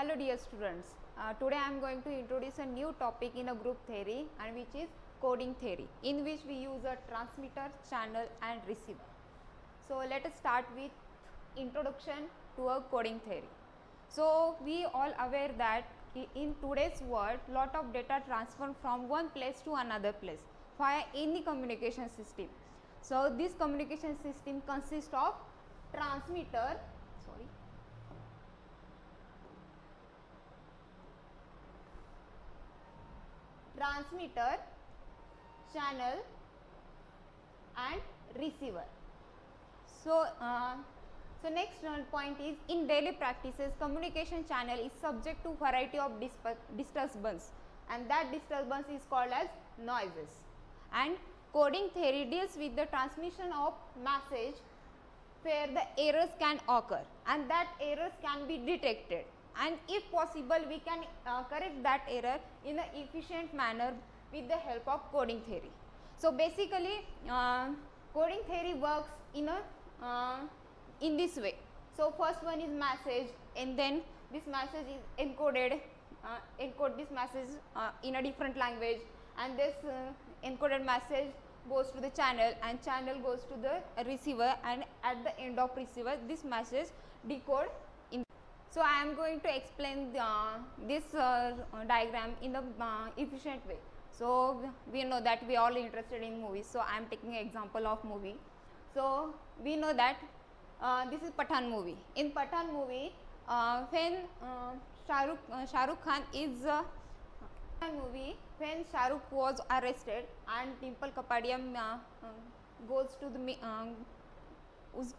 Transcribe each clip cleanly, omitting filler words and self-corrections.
Hello dear students, today I am going to introduce a new topic in a group theory and which is coding theory, in which we use a transmitter, channel and receiver. So let us start with introduction to a coding theory. So we all aware that in today's world lot of data transfer from one place to another place via any communication system. So this communication system consists of transmitter, channel and receiver. So next point is, in daily practices communication channel is subject to variety of disturbance and that disturbance is called as noises. And coding theory deals with the transmission of message where the errors can occur and that errors can be detected, and if possible we can correct that error in an efficient manner with the help of coding theory. So basically coding theory works in this way. So first one is message, and then this message is encoded, encode this message in a different language, and this encoded message goes to the channel and channel goes to the receiver, and at the end of receiver this message decode in. So I am going to explain this diagram in the efficient way. So we know that we all interested in movies, so I am taking an example of movie. So we know that this is Pathan movie. In Pathan movie, when Shah Rukh Khan is when Shah Rukh was arrested and Dimple Kapadia goes to the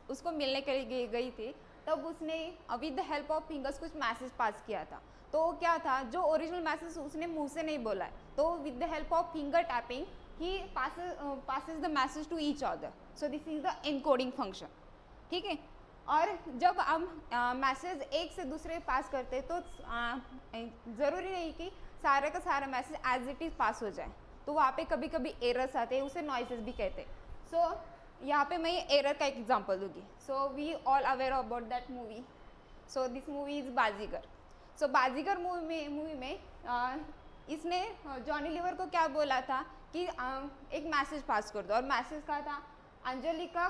उसको मिलने के लिए गई थी, तब उसने with the help of fingers कुछ message pass किया था. तो क्या था, जो ओरिजिनल मैसेज उसने मुंह से नहीं बोला है, तो with the help of finger tapping ही passes the message to each other. So this is the encoding function. ठीक है. और जब हम मैसेज एक से दूसरे पास करते तो ज़रूरी नहीं कि सारे का सारा मैसेज एज इट इज़ पास हो जाए, तो वहाँ पे कभी कभी एरर्स आते हैं, उसे नॉइसेस भी कहते हैं. सो यहाँ पे मैं ये एरर का एक एग्जांपल दूंगी. So we all aware about that movie. So this movie is Baazigar. सो बाजीगर मूवी में इसने जॉनी लीवर को क्या बोला था कि एक मैसेज पास कर दो, और मैसेज का था अंजलि का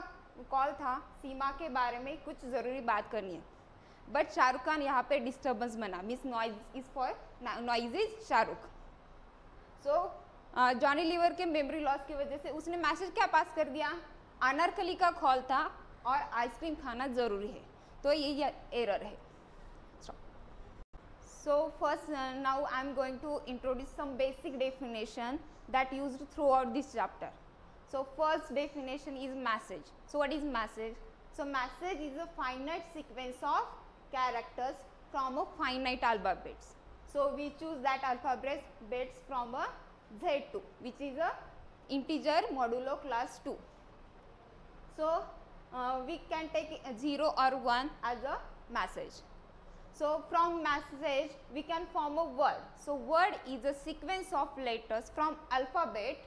कॉल था, सीमा के बारे में कुछ ज़रूरी बात करनी है. बट शाहरुख खान यहाँ पे डिस्टर्बेंस बना, means noise is for noise is Shahrukh. So Johnny Lever के मेमोरी लॉस की वजह से उसने मैसेज क्या पास कर दिया, अनारकली का कॉल था और आइसक्रीम खाना ज़रूरी है. तो ये एरर है. So first now I am going to introduce some basic definition that used throughout this chapter. So first definition is message. So what is message? So message is a finite sequence of characters from a finite alphabets. So we choose that alphabets from a Z2, which is a integer modulo class 2. So we can take 0 or 1 as a message. So from message we can form a word. So word is a sequence of letters from alphabet,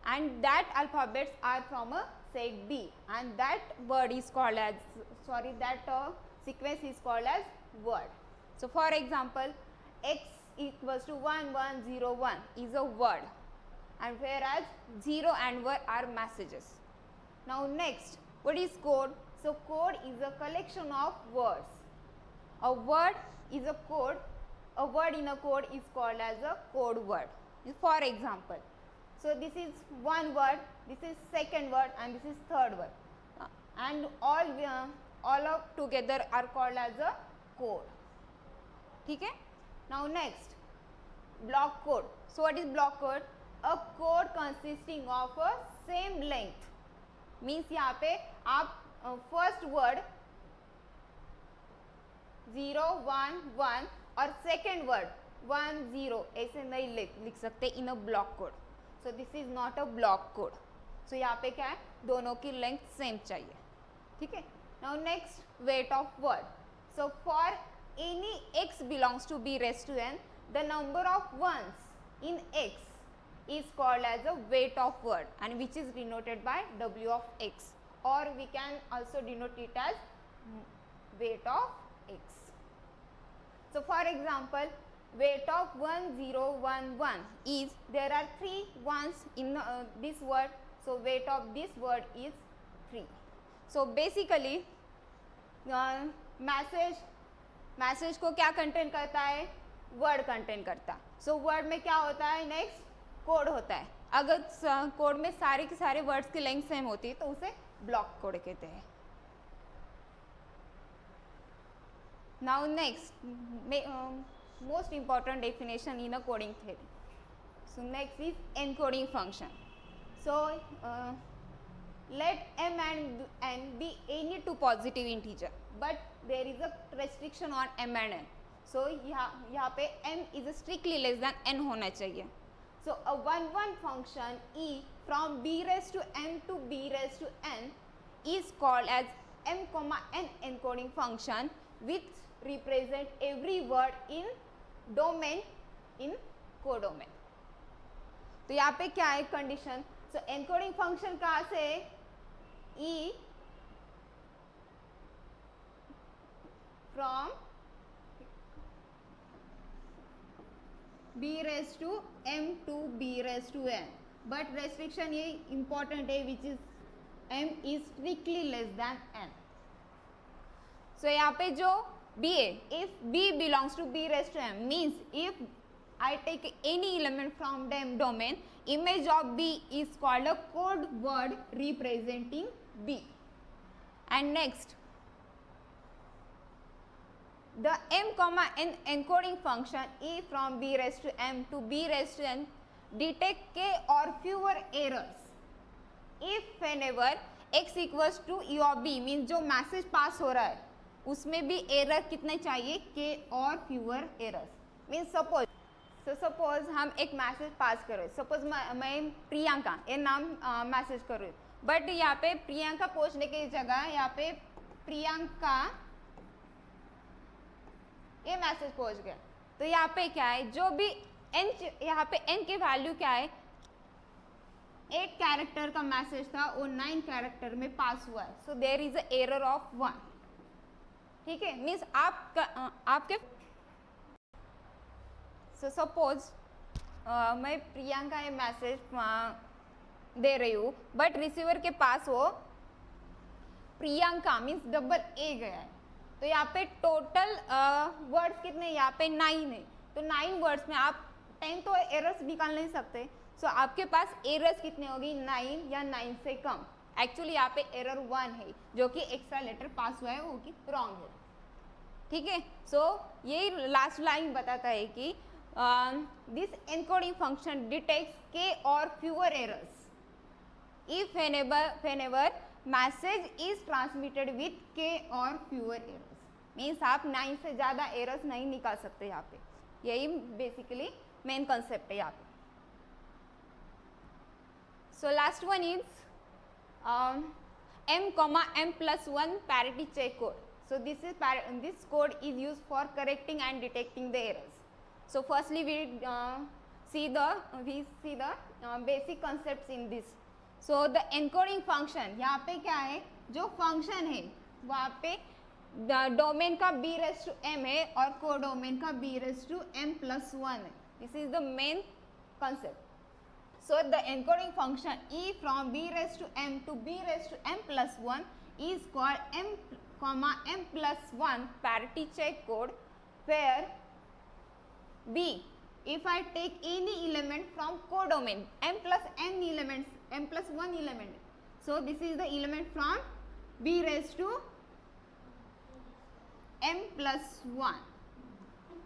and that alphabets are from a set B, and that word is called as sequence is called as word. So for example, x equals to 1101 is a word, and whereas 0 and 1 are messages. Now next, what is code? So code is a collection of words. A word is a code. A word in a code is called as a code word. For example, so this is one word, this is second word, and this is third word, and all of together are called as a code. ठीक है. Now next, block code. So what is block code? A code consisting of a same length. Means यहाँ पे आप first word 0 1 1 और second word 1 0 ऐसे नहीं लिख सकते in a block code. So this is not a block code. So यहाँ पे क्या है, दोनों की लेंथ सेम चाहिए. ठीक है. Now next, weight of word. So for any x belongs to b raise to n, the number of ones in x is called as a weight of word, and which is denoted by w of x, or we can also denote it as weight of x. So for example, weight of 1011 is, there are 3 ones in this word, so weight of this word is 3. So basically message को क्या contain करता है, word contain करता. So word में क्या होता है, next code होता है. अगर कोड में सारे के सारे वर्ड्स की लेंथ सेम होती है तो उसे ब्लॉक कोड कहते हैं. Now next most important definition in a coding theory. So next is encoding function. So let m and n be any two positive integer, but there is a restriction on m and n. So यहाँ पे m is strictly less than n होना चाहिए. So a 1 function e from b raised to m to b raised to n is called as m comma n encoding function, which represent every word in domain in codomain. तो यहाँ पे क्या है condition, सो encoding function कहाँ से, E from B raise to M to B raise to N, but restriction ये important है, which is M is strictly less than N. So यहाँ पे जो b है, if b belongs to b raised to m, means if I take any element from the domain, image of b is called a code word representing b. And next, the m comma n encoding function e from b raised to m to b raised to n detect k or fewer errors if whenever x equals to e of b, means जो message pass हो रहा है उसमें भी error कितने चाहिए, के और फ्यूअर एरर्स. मीन्स सपोज हम एक मैसेज पास करें, सपोज मैं प्रियंका ये नाम मैसेज करूँ, बट यहाँ पे प्रियंका पहुँचने की जगह यहाँ पे प्रियंका ये मैसेज पहुँच गया. तो यहाँ पे क्या है, जो भी n, यहाँ पे n की वैल्यू क्या है, 8 कैरेक्टर का मैसेज था वो 9 कैरेक्टर में पास हुआ है. So there is a error of 1. ठीक है, मीन्स आपके सपोज मैं प्रियंका ये मैसेज दे रही हूँ, बट रिसीवर के पास वो प्रियंका मीन्स डबल ए गया है. तो यहाँ पे टोटल वर्ड्स कितने, यहाँ पे 9 है. तो 9 वर्ड्स में आप 10 तो एरर्स निकाल नहीं सकते. सो आपके पास एरर्स कितने होगी, 9 या 9 से कम. एक्चुअली यहाँ पे एरर 1 है जो कि एक्स्ट्रा लेटर पास हुआ है, वो कि रॉन्ग है. ठीक है, सो यही लास्ट लाइन बताता है कि दिस एनकोडिंग फंक्शन डिटेक्ट्स के और fewer errors if whenever message is transmitted with के और फ्यूअर एरर्स. मीन्स आप 9 से ज़्यादा एरर्स नहीं निकाल सकते यहाँ पे. यही बेसिकली मेन कंसेप्ट है यहाँ पे. So last one is m comma m plus 1 parity check code. So this code is used for correcting and detecting the errors. So firstly we see the basic concepts in this. So the encoding function, यहाँ पे क्या है, जो function है वहाँ पे domain का b raised to m है और कोडोमेन का b raised to m plus 1 है. This is the main concept. So the encoding function e from b raised to m to b raised to m plus 1 is called m comma m plus 1 parity check code, where b, if I take any element from codomain, m plus n elements, m plus 1 element, so this is the element from b raised to m plus 1.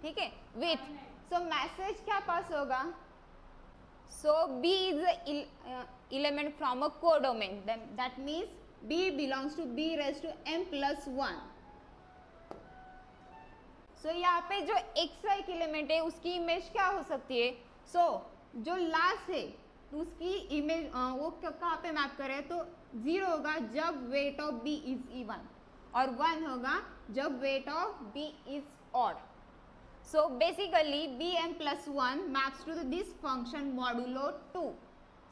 ठीक है, with, so message क्या पास होगा, so b is the element from a codomain, then that means b belongs to b raised to m plus 1. so यहाँ पे जो extra एक element है उसकी इमेज क्या हो सकती है, so जो लास्ट है तो उसकी इमेज वो कहाँ पे मैप करे, तो 0 होगा जब weight of b is even और 1 होगा जब weight of b is odd. So basically bm plus 1 maps to this function modulo 2.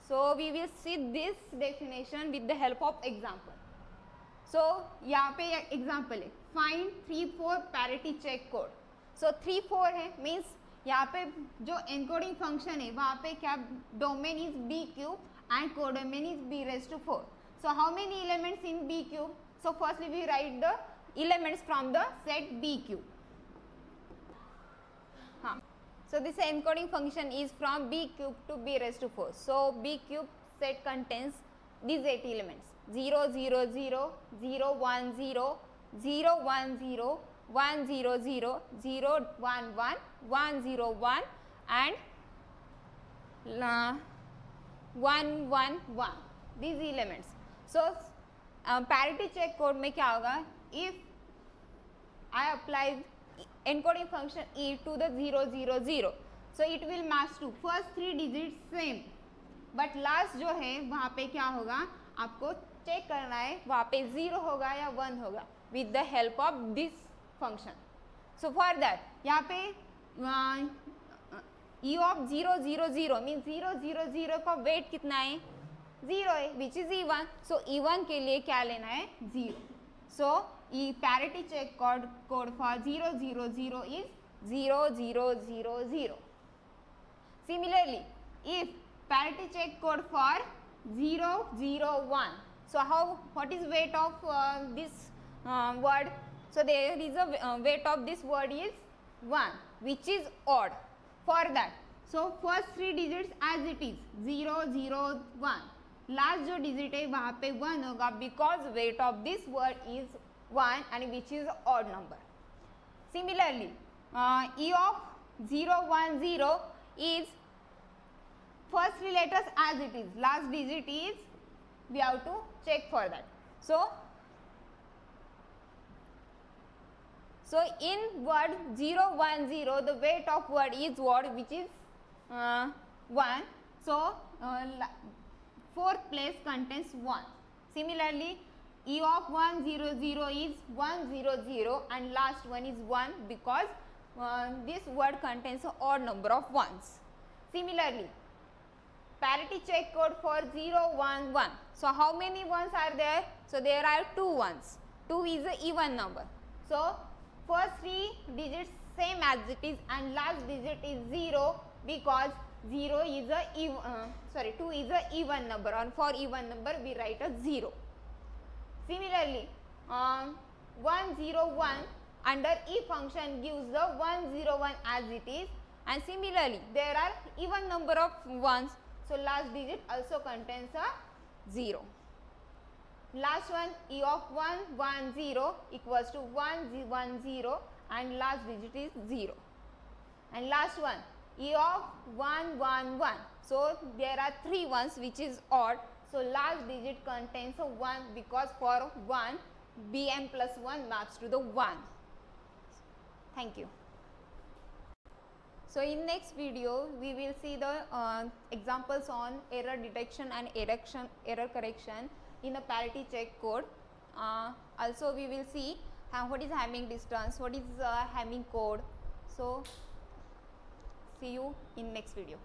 So we will see this definition with the help of example. So यहाँ पे example है, find 3 4 parity check code. सो 3 4 है, means यहाँ पे जो encoding function है वहाँ पे क्या domain is b cube and codomain is b raise to 4. So how many elements in b cube? So firstly we write the elements from the set b cube. So this encoding function is from b cube to b raised to 4. So b cube set contains these 8 elements: 0 0 0, 0 1 0, 0 1 0, 1 0 0, 0 1 1, 1 0 1 and 1 1 1, these elements. So parity check code में क्या होगा? If I apply encoding function e to the 0 0 0, so it will match to first 3 digits same, but last जो है वहाँ पे क्या होगा, आपको चेक करना है वहाँ पे 0 होगा या 1 होगा with the help of this function. So for that यहाँ पे e of 0 0 0 means 0 0 0 का वेट कितना है? 0 है, which is e1. So e1 के लिए क्या लेना है? 0. So parity check code for 0 0 0 is 0 0 0 0. Similarly, if parity check code for 0 0 1, so what is weight of this word? So there is a weight of this word is 1, which is odd. For that, so first 3 digits as it is 0 0 1, last जो digit है वहाँ पे 1 होगा because weight of this word is 1 and which is odd number. Similarly, e of 0 1 0 is first 3 letters as it is, last digit is, we have to check for that. So in word 0 1 0 the weight of word is word which is 1. So fourth place contains 1. Similarly, e of 1 0 0 is 1 0 0 and last one is 1 because this word contains an odd number of ones. Similarly, parity check code for 0 1 1. So how many ones are there? So there are 2 ones. 2 is an even number. So first 3 digits same as it is and last digit is 0 because 0 is a 2 is a even number, and for even number we write a 0. Similarly, 1 0 1 under e function gives the 1 0 1 as it is, and similarly there are even number of ones, so last digit also contains a 0. Last one, e of 1 1 0 equals to 1 1 0 and last digit is 0. And last one, e of 1 1 1, so there are 3 ones which is odd, so last digit contains a 1 because for 1 bm plus 1 maps to the 1. Thank you. So in next video we will see the examples on error detection and error correction in a parity check code. Also we will see what is Hamming distance, what is Hamming code. So see you in next video.